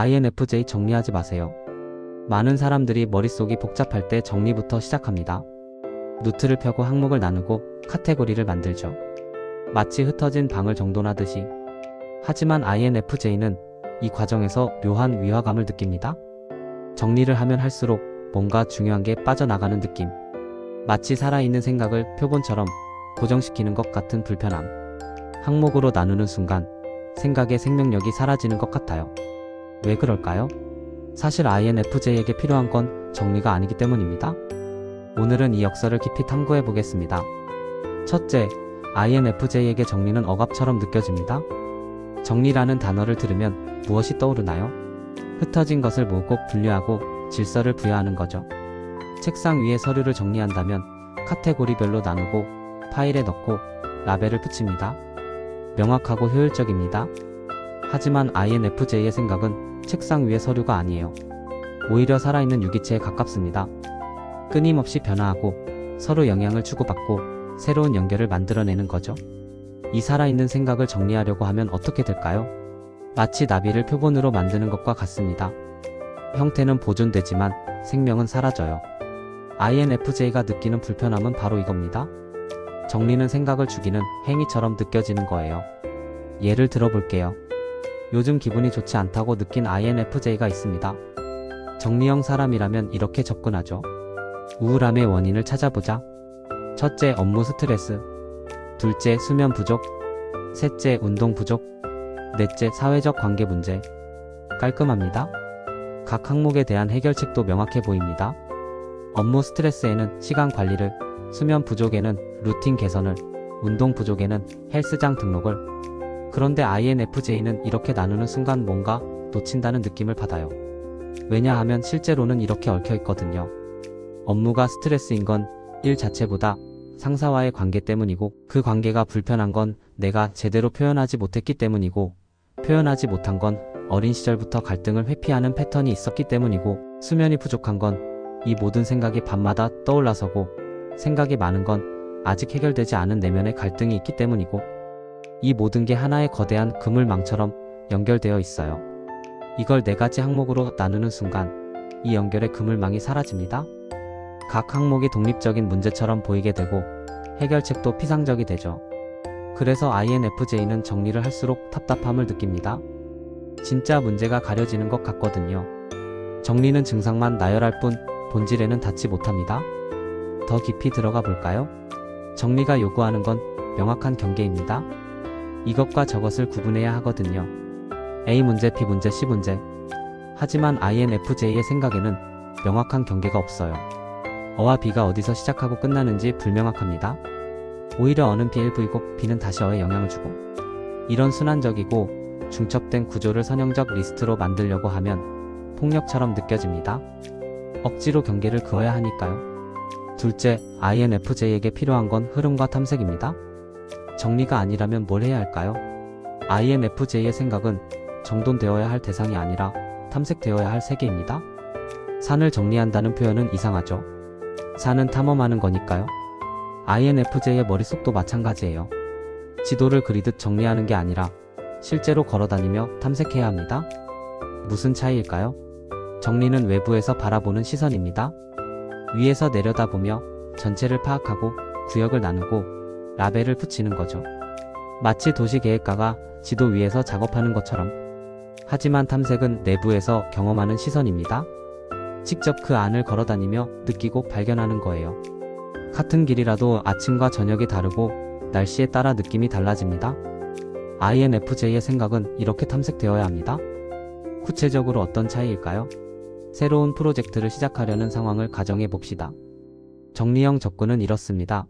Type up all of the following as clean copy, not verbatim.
INFJ 정리하지 마세요. 많은 사람들이 머릿속이 복잡할 때 정리부터 시작합니다. 노트를 펴고 항목을 나누고 카테고리를 만들죠. 마치 흩어진 방을 정돈하듯이. 하지만 INFJ는 이 과정에서 묘한 위화감을 느낍니다. 정리를 하면 할수록 뭔가 중요한 게 빠져나가는 느낌. 마치 살아있는 생각을 표본처럼 고정시키는 것 같은 불편함. 항목으로 나누는 순간 생각의 생명력이 사라지는 것 같아요. 왜 그럴까요? 사실 INFJ에게 필요한 건 정리가 아니기 때문입니다. 오늘은 이 역사를 깊이 탐구해 보겠습니다. 첫째, INFJ에게 정리는 억압처럼 느껴집니다. 정리라는 단어를 들으면 무엇이 떠오르나요? 흩어진 것을 모으고 분류하고 질서를 부여하는 거죠. 책상 위에 서류를 정리한다면 카테고리별로 나누고 파일에 넣고 라벨을 붙입니다. 명확하고 효율적입니다. 하지만 INFJ의 생각은 책상 위의 서류가 아니에요. 오히려 살아있는 유기체에 가깝습니다. 끊임없이 변화하고 서로 영향을 주고받고 새로운 연결을 만들어내는 거죠. 이 살아있는 생각을 정리하려고 하면 어떻게 될까요? 마치 나비를 표본으로 만드는 것과 같습니다. 형태는 보존되지만 생명은 사라져요. INFJ가 느끼는 불편함은 바로 이겁니다. 정리는 생각을 죽이는 행위처럼 느껴지는 거예요. 예를 들어볼게요. 요즘 기분이 좋지 않다고 느낀 INFJ가 있습니다. 정리형 사람이라면 이렇게 접근하죠. 우울함의 원인을 찾아보자. 첫째, 업무 스트레스. 둘째, 수면 부족. 셋째, 운동 부족. 넷째, 사회적 관계 문제. 깔끔합니다. 각 항목에 대한 해결책도 명확해 보입니다. 업무 스트레스에는 시간 관리를, 수면 부족에는 루틴 개선을, 운동 부족에는 헬스장 등록을. 그런데 INFJ는 이렇게 나누는 순간 뭔가 놓친다는 느낌을 받아요. 왜냐하면 실제로는 이렇게 얽혀 있거든요. 업무가 스트레스인 건 일 자체보다 상사와의 관계 때문이고, 그 관계가 불편한 건 내가 제대로 표현하지 못했기 때문이고, 표현하지 못한 건 어린 시절부터 갈등을 회피하는 패턴이 있었기 때문이고, 수면이 부족한 건 이 모든 생각이 밤마다 떠올라서고, 생각이 많은 건 아직 해결되지 않은 내면의 갈등이 있기 때문이고, 이 모든 게 하나의 거대한 그물망처럼 연결되어 있어요. 이걸 4가지 항목으로 나누는 순간 이 연결의 그물망이 사라집니다. 각 항목이 독립적인 문제처럼 보이게 되고 해결책도 피상적이 되죠. 그래서 INFJ는 정리를 할수록 답답함을 느낍니다. 진짜 문제가 가려지는 것 같거든요. 정리는 증상만 나열할 뿐 본질에는 닿지 못합니다. 더 깊이 들어가 볼까요? 정리가 요구하는 건 명확한 경계입니다. 이것과 저것을 구분해야 하거든요. A 문제, B 문제, C 문제. 하지만 INFJ의 생각에는 명확한 경계가 없어요. 어와 B가 어디서 시작하고 끝나는지 불명확합니다. 오히려 어는 B를 V고 B는 다시 어에 영향을 주고. 이런 순환적이고 중첩된 구조를 선형적 리스트로 만들려고 하면 폭력처럼 느껴집니다. 억지로 경계를 그어야 하니까요. 둘째, INFJ에게 필요한 건 흐름과 탐색입니다. 정리가 아니라면 뭘 해야 할까요? INFJ의 생각은 정돈되어야 할 대상이 아니라 탐색되어야 할 세계입니다. 산을 정리한다는 표현은 이상하죠. 산은 탐험하는 거니까요. INFJ의 머릿속도 마찬가지예요. 지도를 그리듯 정리하는 게 아니라 실제로 걸어다니며 탐색해야 합니다. 무슨 차이일까요? 정리는 외부에서 바라보는 시선입니다. 위에서 내려다보며 전체를 파악하고 구역을 나누고 라벨을 붙이는 거죠. 마치 도시계획가가 지도 위에서 작업하는 것처럼. 하지만 탐색은 내부에서 경험하는 시선입니다. 직접 그 안을 걸어다니며 느끼고 발견하는 거예요. 같은 길이라도 아침과 저녁이 다르고 날씨에 따라 느낌이 달라집니다. INFJ의 생각은 이렇게 탐색되어야 합니다. 구체적으로 어떤 차이일까요? 새로운 프로젝트를 시작하려는 상황을 가정해 봅시다. 정리형 접근은 이렇습니다.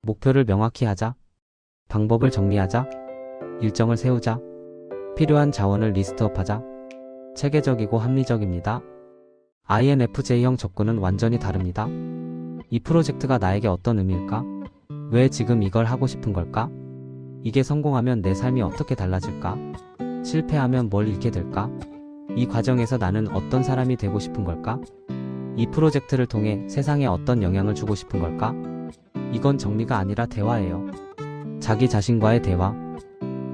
목표를 명확히 하자. 방법을 정리하자. 일정을 세우자. 필요한 자원을 리스트업하자. 체계적이고 합리적입니다. INFJ형 접근은 완전히 다릅니다. 이 프로젝트가 나에게 어떤 의미일까? 왜 지금 이걸 하고 싶은 걸까? 이게 성공하면 내 삶이 어떻게 달라질까? 실패하면 뭘 잃게 될까? 이 과정에서 나는 어떤 사람이 되고 싶은 걸까? 이 프로젝트를 통해 세상에 어떤 영향을 주고 싶은 걸까? 이건 정리가 아니라 대화예요. 자기 자신과의 대화.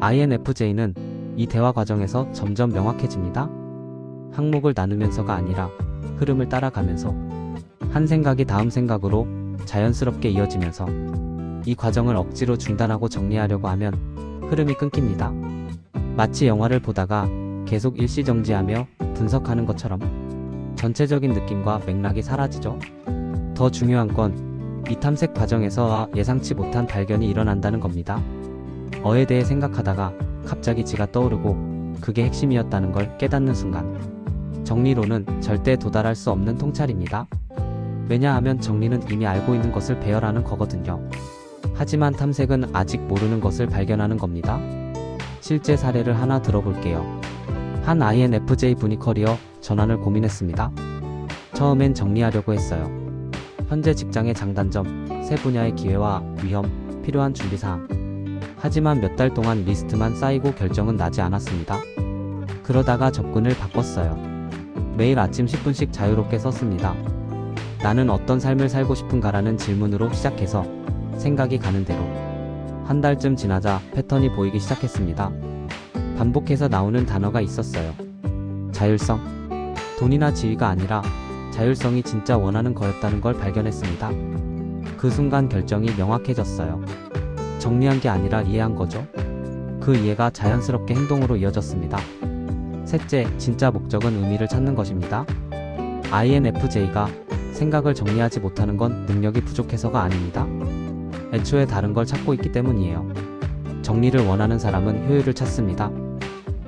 INFJ는 이 대화 과정에서 점점 명확해집니다. 항목을 나누면서가 아니라 흐름을 따라가면서 한 생각이 다음 생각으로 자연스럽게 이어지면서 이 과정을 억지로 중단하고 정리하려고 하면 흐름이 끊깁니다. 마치 영화를 보다가 계속 일시정지하며 분석하는 것처럼 전체적인 느낌과 맥락이 사라지죠. 더 중요한 건 이 탐색 과정에서 예상치 못한 발견이 일어난다는 겁니다. 어에 대해 생각하다가 갑자기 지가 떠오르고 그게 핵심이었다는 걸 깨닫는 순간 정리로는 절대 도달할 수 없는 통찰입니다. 왜냐하면 정리는 이미 알고 있는 것을 배열하는 거거든요. 하지만 탐색은 아직 모르는 것을 발견하는 겁니다. 실제 사례를 하나 들어볼게요. 한 INFJ 분이 커리어 전환을 고민했습니다. 처음엔 정리하려고 했어요. 현재 직장의 장단점, 새 분야의 기회와 위험, 필요한 준비사항. 하지만 몇 달 동안 리스트만 쌓이고 결정은 나지 않았습니다. 그러다가 접근을 바꿨어요. 매일 아침 10분씩 자유롭게 썼습니다. 나는 어떤 삶을 살고 싶은가라는 질문으로 시작해서 생각이 가는 대로 한 달쯤 지나자 패턴이 보이기 시작했습니다. 반복해서 나오는 단어가 있었어요. 자율성. 돈이나 지위가 아니라 자율성이 진짜 원하는 거였다는 걸 발견했습니다. 그 순간 결정이 명확해졌어요. 정리한 게 아니라 이해한 거죠. 그 이해가 자연스럽게 행동으로 이어졌습니다. 셋째, 진짜 목적은 의미를 찾는 것입니다. INFJ가 생각을 정리하지 못하는 건 능력이 부족해서가 아닙니다. 애초에 다른 걸 찾고 있기 때문이에요. 정리를 원하는 사람은 효율을 찾습니다.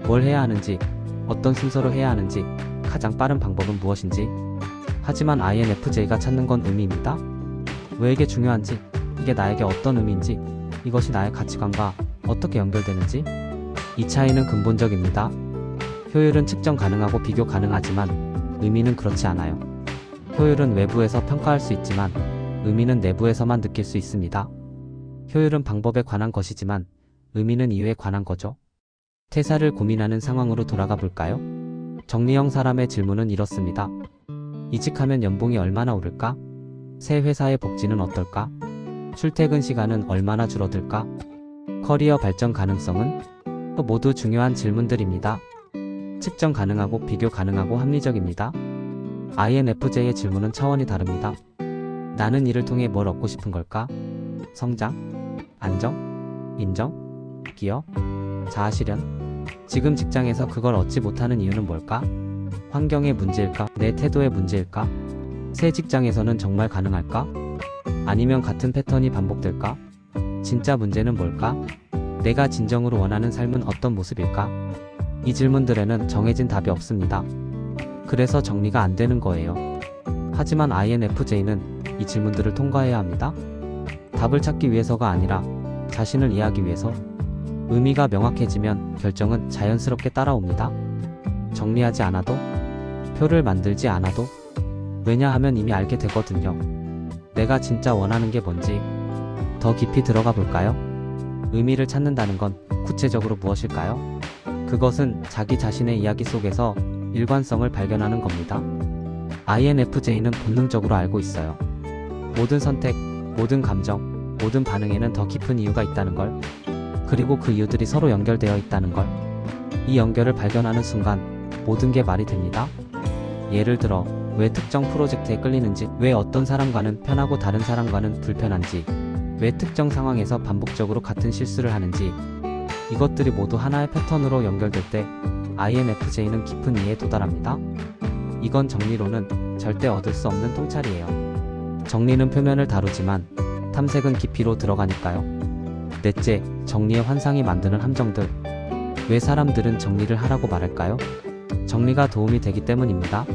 뭘 해야 하는지, 어떤 순서로 해야 하는지, 가장 빠른 방법은 무엇인지. 하지만 INFJ가 찾는 건 의미입니다. 왜 이게 중요한지, 이게 나에게 어떤 의미인지, 이것이 나의 가치관과 어떻게 연결되는지. 이 차이는 근본적입니다. 효율은 측정 가능하고 비교 가능하지만 의미는 그렇지 않아요. 효율은 외부에서 평가할 수 있지만 의미는 내부에서만 느낄 수 있습니다. 효율은 방법에 관한 것이지만 의미는 이유에 관한 거죠. 퇴사를 고민하는 상황으로 돌아가 볼까요? 정리형 사람의 질문은 이렇습니다. 이직하면 연봉이 얼마나 오를까? 새 회사의 복지는 어떨까? 출퇴근 시간은 얼마나 줄어들까? 커리어 발전 가능성은? 모두 중요한 질문들입니다. 측정 가능하고 비교 가능하고 합리적입니다. INFJ의 질문은 차원이 다릅니다. 나는 이를 통해 뭘 얻고 싶은 걸까? 성장? 안정? 인정? 기여? 자아실현? 지금 직장에서 그걸 얻지 못하는 이유는 뭘까? 환경의 문제일까? 내 태도의 문제일까? 새 직장에서는 정말 가능할까? 아니면 같은 패턴이 반복될까? 진짜 문제는 뭘까? 내가 진정으로 원하는 삶은 어떤 모습일까? 이 질문들에는 정해진 답이 없습니다. 그래서 정리가 안 되는 거예요. 하지만 INFJ는 이 질문들을 통과해야 합니다. 답을 찾기 위해서가 아니라 자신을 이해하기 위해서. 의미가 명확해지면 결정은 자연스럽게 따라옵니다. 정리하지 않아도, 표를 만들지 않아도. 왜냐하면 이미 알게 되거든요. 내가 진짜 원하는 게 뭔지. 더 깊이 들어가 볼까요? 의미를 찾는다는 건 구체적으로 무엇일까요? 그것은 자기 자신의 이야기 속에서 일관성을 발견하는 겁니다. INFJ는 본능적으로 알고 있어요. 모든 선택, 모든 감정, 모든 반응에는 더 깊은 이유가 있다는 걸. 그리고 그 이유들이 서로 연결되어 있다는 걸. 이 연결을 발견하는 순간 모든 게 말이 됩니다. 예를 들어 왜 특정 프로젝트에 끌리는지, 왜 어떤 사람과는 편하고 다른 사람과는 불편한지, 왜 특정 상황에서 반복적으로 같은 실수를 하는지. 이것들이 모두 하나의 패턴으로 연결될 때 INFJ는 깊은 이해에 도달합니다. 이건 정리로는 절대 얻을 수 없는 통찰이에요. 정리는 표면을 다루지만 탐색은 깊이로 들어가니까요. 넷째, 정리의 환상이 만드는 함정들. 왜 사람들은 정리를 하라고 말할까요? 정리가 도움이 되기 때문입니다.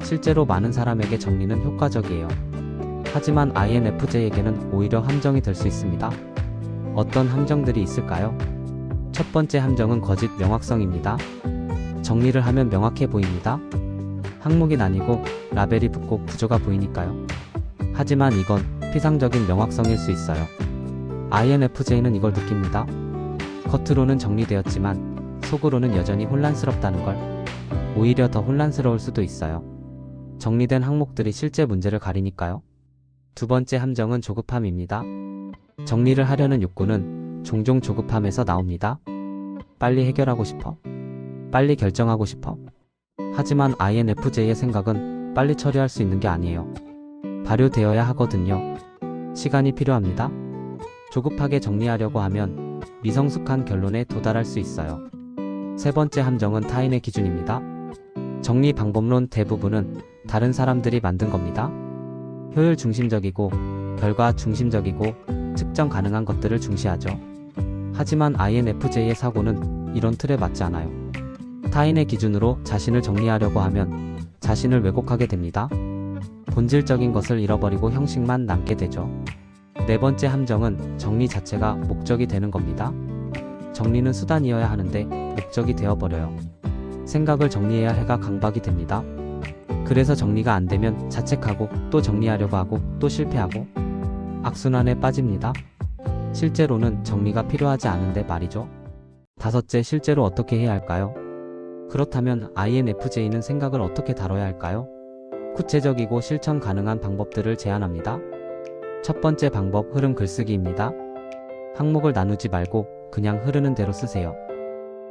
실제로 많은 사람에게 정리는 효과적이에요. 하지만 INFJ에게는 오히려 함정이 될 수 있습니다. 어떤 함정들이 있을까요? 첫 번째 함정은 거짓 명확성입니다. 정리를 하면 명확해 보입니다. 항목이 나뉘고 라벨이 붙고 구조가 보이니까요. 하지만 이건 피상적인 명확성일 수 있어요. INFJ는 이걸 느낍니다. 겉으로는 정리되었지만 속으로는 여전히 혼란스럽다는 걸. 오히려 더 혼란스러울 수도 있어요. 정리된 항목들이 실제 문제를 가리니까요. 두 번째 함정은 조급함입니다. 정리를 하려는 욕구는 종종 조급함에서 나옵니다. 빨리 해결하고 싶어. 빨리 결정하고 싶어. 하지만 INFJ의 생각은 빨리 처리할 수 있는 게 아니에요. 발효되어야 하거든요. 시간이 필요합니다. 조급하게 정리하려고 하면 미성숙한 결론에 도달할 수 있어요. 세 번째 함정은 타인의 기준입니다. 정리 방법론 대부분은 다른 사람들이 만든 겁니다. 효율 중심적이고 결과 중심적이고 측정 가능한 것들을 중시하죠. 하지만 INFJ의 사고는 이런 틀에 맞지 않아요. 타인의 기준으로 자신을 정리하려고 하면 자신을 왜곡하게 됩니다. 본질적인 것을 잃어버리고 형식만 남게 되죠. 네 번째 함정은 정리 자체가 목적이 되는 겁니다. 정리는 수단이어야 하는데 목적이 되어버려요. 생각을 정리해야 해가 강박이 됩니다. 그래서 정리가 안 되면 자책하고 또 정리하려고 하고 또 실패하고 악순환에 빠집니다. 실제로는 정리가 필요하지 않은데 말이죠. 다섯째, 실제로 어떻게 해야 할까요? 그렇다면 INFJ는 생각을 어떻게 다뤄야 할까요? 구체적이고 실천 가능한 방법들을 제안합니다. 첫 번째 방법, 흐름 글쓰기입니다. 항목을 나누지 말고 그냥 흐르는 대로 쓰세요.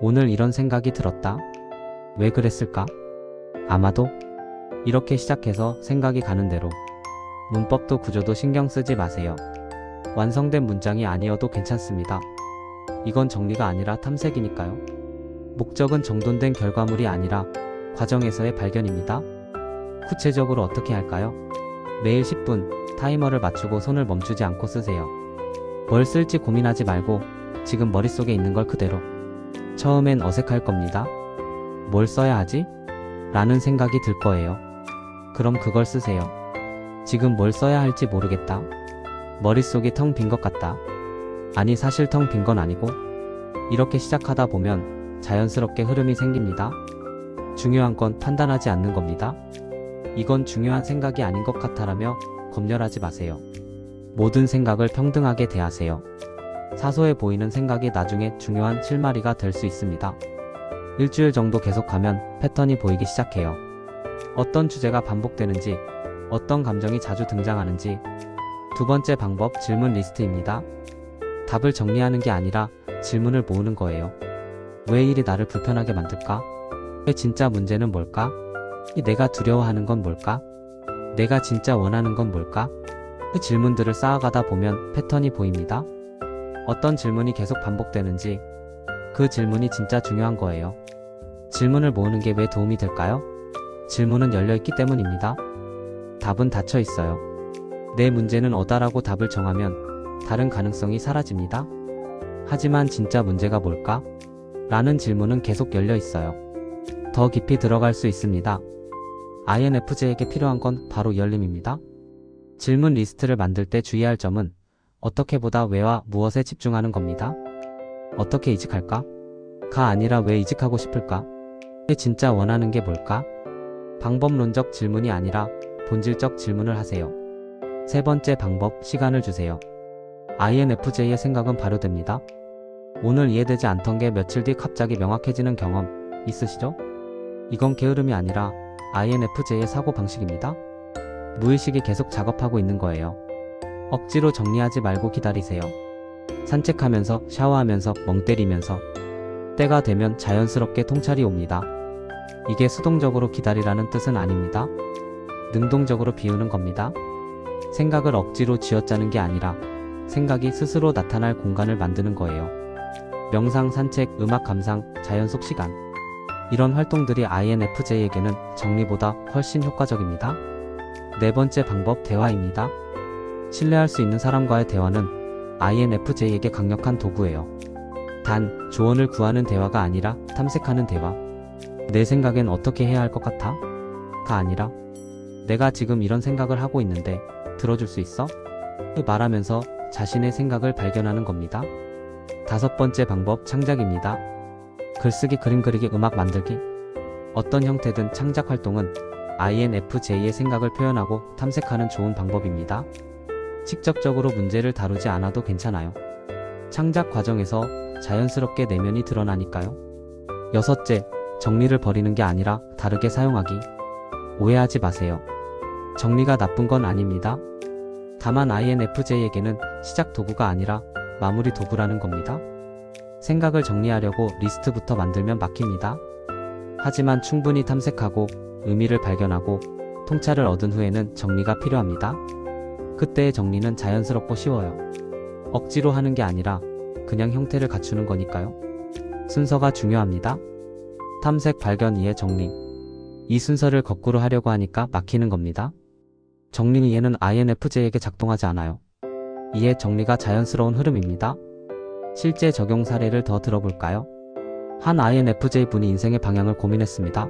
오늘 이런 생각이 들었다. 왜 그랬을까? 아마도? 이렇게 시작해서 생각이 가는 대로. 문법도 구조도 신경 쓰지 마세요. 완성된 문장이 아니어도 괜찮습니다. 이건 정리가 아니라 탐색이니까요. 목적은 정돈된 결과물이 아니라 과정에서의 발견입니다. 구체적으로 어떻게 할까요? 매일 10분 타이머를 맞추고 손을 멈추지 않고 쓰세요. 뭘 쓸지 고민하지 말고 지금 머릿속에 있는 걸 그대로. 처음엔 어색할 겁니다. 뭘 써야 하지? 라는 생각이 들 거예요. 그럼 그걸 쓰세요. 지금 뭘 써야 할지 모르겠다. 머릿속이 텅 빈 것 같다. 아니, 사실 텅 빈 건 아니고. 이렇게 시작하다 보면 자연스럽게 흐름이 생깁니다. 중요한 건 판단하지 않는 겁니다. 이건 중요한 생각이 아닌 것 같아라며 검열하지 마세요. 모든 생각을 평등하게 대하세요. 사소해 보이는 생각이 나중에 중요한 실마리가 될 수 있습니다. 일주일 정도 계속하면 패턴이 보이기 시작해요. 어떤 주제가 반복되는지, 어떤 감정이 자주 등장하는지. 두 번째 방법, 질문 리스트입니다. 답을 정리하는 게 아니라 질문을 모으는 거예요. 왜 일이 나를 불편하게 만들까? 왜 진짜 문제는 뭘까? 내가 두려워하는 건 뭘까? 내가 진짜 원하는 건 뭘까? 그 질문들을 쌓아가다 보면 패턴이 보입니다. 어떤 질문이 계속 반복되는지, 그 질문이 진짜 중요한 거예요. 질문을 모으는 게 왜 도움이 될까요? 질문은 열려있기 때문입니다. 답은 닫혀 있어요. 내 문제는 어다라고 답을 정하면 다른 가능성이 사라집니다. 하지만 진짜 문제가 뭘까? 라는 질문은 계속 열려 있어요. 더 깊이 들어갈 수 있습니다. INFJ에게 필요한 건 바로 열림입니다. 질문 리스트를 만들 때 주의할 점은 어떻게 보다 왜와 무엇에 집중하는 겁니다. 어떻게 이직할까? 가 아니라 왜 이직하고 싶을까? 진짜 원하는 게 뭘까? 방법론적 질문이 아니라 본질적 질문을 하세요. 세 번째 방법, 시간을 주세요. INFJ의 생각은 발효됩니다. 오늘 이해되지 않던 게 며칠 뒤 갑자기 명확해지는 경험 있으시죠? 이건 게으름이 아니라 INFJ의 사고방식입니다. 무의식이 계속 작업하고 있는 거예요. 억지로 정리하지 말고 기다리세요. 산책하면서, 샤워하면서, 멍 때리면서 때가 되면 자연스럽게 통찰이 옵니다. 이게 수동적으로 기다리라는 뜻은 아닙니다. 능동적으로 비우는 겁니다. 생각을 억지로 쥐어짜는 게 아니라 생각이 스스로 나타날 공간을 만드는 거예요. 명상, 산책, 음악 감상, 자연 속 시간. 이런 활동들이 INFJ에게는 정리보다 훨씬 효과적입니다. 네 번째 방법, 대화입니다. 신뢰할 수 있는 사람과의 대화는 INFJ에게 강력한 도구예요. 단, 조언을 구하는 대화가 아니라 탐색하는 대화. 내 생각엔 어떻게 해야 할 것 같아? 가 아니라 내가 지금 이런 생각을 하고 있는데 들어줄 수 있어? 말하면서 자신의 생각을 발견하는 겁니다. 다섯 번째 방법, 창작입니다. 글쓰기, 그림 그리기, 음악 만들기. 어떤 형태든 창작 활동은 INFJ의 생각을 표현하고 탐색하는 좋은 방법입니다. 직접적으로 문제를 다루지 않아도 괜찮아요. 창작 과정에서 자연스럽게 내면이 드러나니까요. 여섯째, 정리를 버리는 게 아니라 다르게 사용하기. 오해하지 마세요. 정리가 나쁜 건 아닙니다. 다만 INFJ에게는 시작 도구가 아니라 마무리 도구라는 겁니다. 생각을 정리하려고 리스트부터 만들면 막힙니다. 하지만 충분히 탐색하고 의미를 발견하고 통찰을 얻은 후에는 정리가 필요합니다. 그때의 정리는 자연스럽고 쉬워요. 억지로 하는 게 아니라 그냥 형태를 갖추는 거니까요. 순서가 중요합니다. 탐색, 발견, 이해, 정리. 이 순서를 거꾸로 하려고 하니까 막히는 겁니다. 정리 이해는 INFJ에게 작동하지 않아요. 이해, 정리가 자연스러운 흐름입니다. 실제 적용 사례를 더 들어볼까요? 한 INFJ 분이 인생의 방향을 고민했습니다.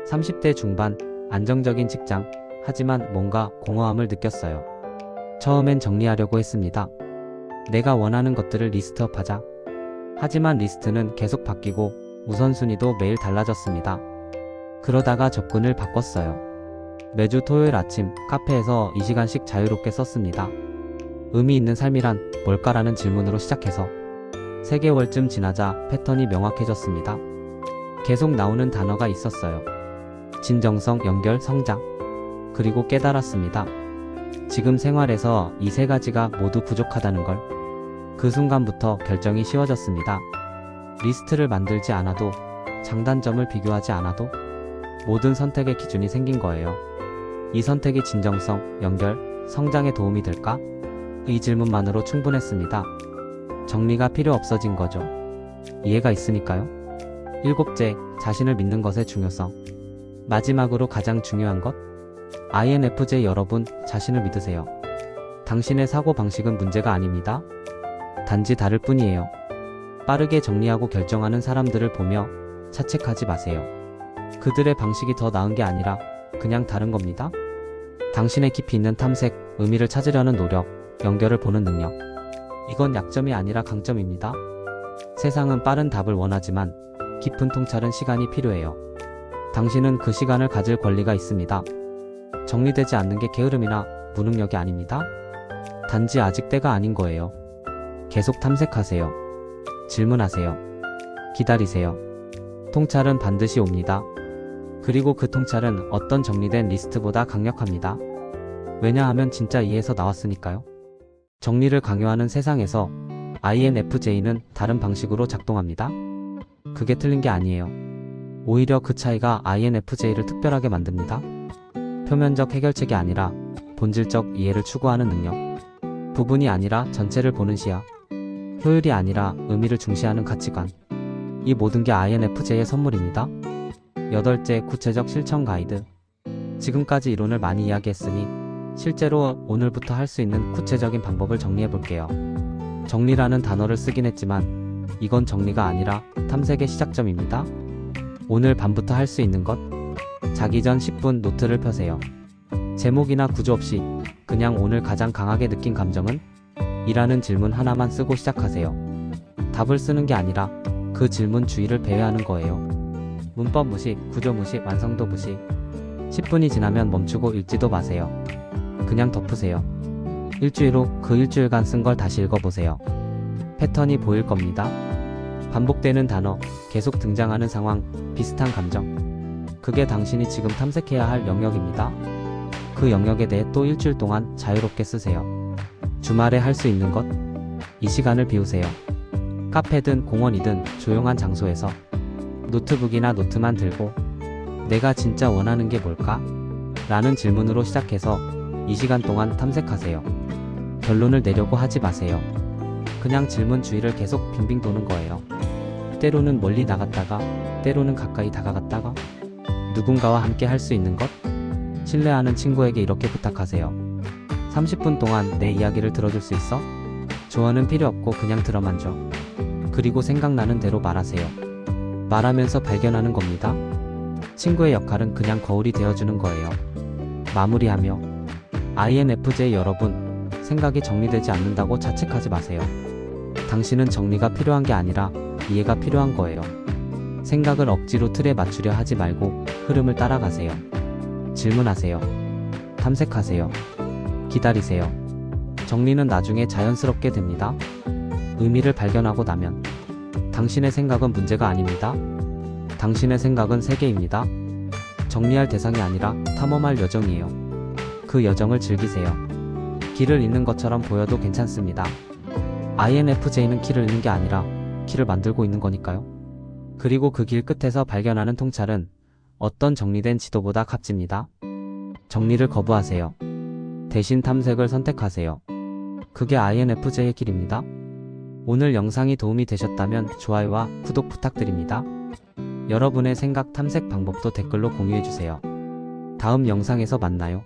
30대 중반, 안정적인 직장, 하지만 뭔가 공허함을 느꼈어요. 처음엔 정리하려고 했습니다. 내가 원하는 것들을 리스트업하자. 하지만 리스트는 계속 바뀌고 우선순위도 매일 달라졌습니다. 그러다가 접근을 바꿨어요. 매주 토요일 아침 카페에서 2시간씩 자유롭게 썼습니다. 의미 있는 삶이란 뭘까라는 질문으로 시작해서 3개월쯤 지나자 패턴이 명확해졌습니다. 계속 나오는 단어가 있었어요. 진정성, 연결, 성장. 그리고 깨달았습니다. 지금 생활에서 이 3가지가 모두 부족하다는 걸. 그 순간부터 결정이 쉬워졌습니다. 리스트를 만들지 않아도, 장단점을 비교하지 않아도 모든 선택의 기준이 생긴 거예요. 이 선택이 진정성, 연결, 성장에 도움이 될까? 이 질문만으로 충분했습니다. 정리가 필요 없어진 거죠. 이해가 있으니까요. 7째, 자신을 믿는 것의 중요성. 마지막으로 가장 중요한 것. INFJ 여러분, 자신을 믿으세요. 당신의 사고방식은 문제가 아닙니다. 단지 다를 뿐이에요. 빠르게 정리하고 결정하는 사람들을 보며 자책하지 마세요. 그들의 방식이 더 나은 게 아니라 그냥 다른 겁니다. 당신의 깊이 있는 탐색, 의미를 찾으려는 노력, 연결을 보는 능력. 이건 약점이 아니라 강점입니다. 세상은 빠른 답을 원하지만 깊은 통찰은 시간이 필요해요. 당신은 그 시간을 가질 권리가 있습니다. 정리되지 않는 게 게으름이나 무능력이 아닙니다. 단지 아직 때가 아닌 거예요. 계속 탐색하세요. 질문하세요. 기다리세요. 통찰은 반드시 옵니다. 그리고 그 통찰은 어떤 정리된 리스트보다 강력합니다. 왜냐하면 진짜 이에서 나왔으니까요. 정리를 강요하는 세상에서 INFJ는 다른 방식으로 작동합니다. 그게 틀린 게 아니에요. 오히려 그 차이가 INFJ를 특별하게 만듭니다. 표면적 해결책이 아니라 본질적 이해를 추구하는 능력. 부분이 아니라 전체를 보는 시야. 효율이 아니라 의미를 중시하는 가치관. 이 모든 게 INFJ의 선물입니다. 8째, 구체적 실천 가이드. 지금까지 이론을 많이 이야기했으니 실제로 오늘부터 할 수 있는 구체적인 방법을 정리해 볼게요. 정리라는 단어를 쓰긴 했지만 이건 정리가 아니라 탐색의 시작점입니다. 오늘 밤부터 할 수 있는 것. 자기 전 10분 노트를 펴세요. 제목이나 구조 없이 그냥 오늘 가장 강하게 느낀 감정은? 이라는 질문 하나만 쓰고 시작하세요. 답을 쓰는 게 아니라 그 질문 주의를 배회하는 거예요. 문법 무식, 구조 무식, 완성도 무식. 10분이 지나면 멈추고 읽지도 마세요. 그냥 덮으세요. 일주일 후 그 일주일간 쓴 걸 다시 읽어보세요. 패턴이 보일 겁니다. 반복되는 단어, 계속 등장하는 상황, 비슷한 감정. 그게 당신이 지금 탐색해야 할 영역입니다. 그 영역에 대해 또 일주일 동안 자유롭게 쓰세요. 주말에 할 수 있는 것. 이 시간을 비우세요. 카페든 공원이든 조용한 장소에서 노트북이나 노트만 들고 내가 진짜 원하는 게 뭘까? 라는 질문으로 시작해서 이 시간 동안 탐색하세요. 결론을 내려고 하지 마세요. 그냥 질문 주위를 계속 빙빙 도는 거예요. 때로는 멀리 나갔다가, 때로는 가까이 다가갔다가. 누군가와 함께 할 수 있는 것? 신뢰하는 친구에게 이렇게 부탁하세요. 30분 동안 내 이야기를 들어줄 수 있어? 조언은 필요 없고 그냥 들어만 줘. 그리고 생각나는 대로 말하세요. 말하면서 발견하는 겁니다. 친구의 역할은 그냥 거울이 되어주는 거예요. 마무리하며 INFJ 여러분, 생각이 정리되지 않는다고 자책하지 마세요. 당신은 정리가 필요한 게 아니라 이해가 필요한 거예요. 생각을 억지로 틀에 맞추려 하지 말고 흐름을 따라가세요. 질문하세요. 탐색하세요. 기다리세요. 정리는 나중에 자연스럽게 됩니다. 의미를 발견하고 나면 당신의 생각은 문제가 아닙니다. 당신의 생각은 세계입니다. 정리할 대상이 아니라 탐험할 여정이에요. 그 여정을 즐기세요. 길을 잃는 것처럼 보여도 괜찮습니다. INFJ는 길을 잃는 게 아니라 길을 만들고 있는 거니까요. 그리고 그 길 끝에서 발견하는 통찰은 어떤 정리된 지도보다 값집니다. 정리를 거부하세요. 대신 탐색을 선택하세요. 그게 INFJ의 길입니다. 오늘 영상이 도움이 되셨다면 좋아요와 구독 부탁드립니다. 여러분의 생각 탐색 방법도 댓글로 공유해주세요. 다음 영상에서 만나요.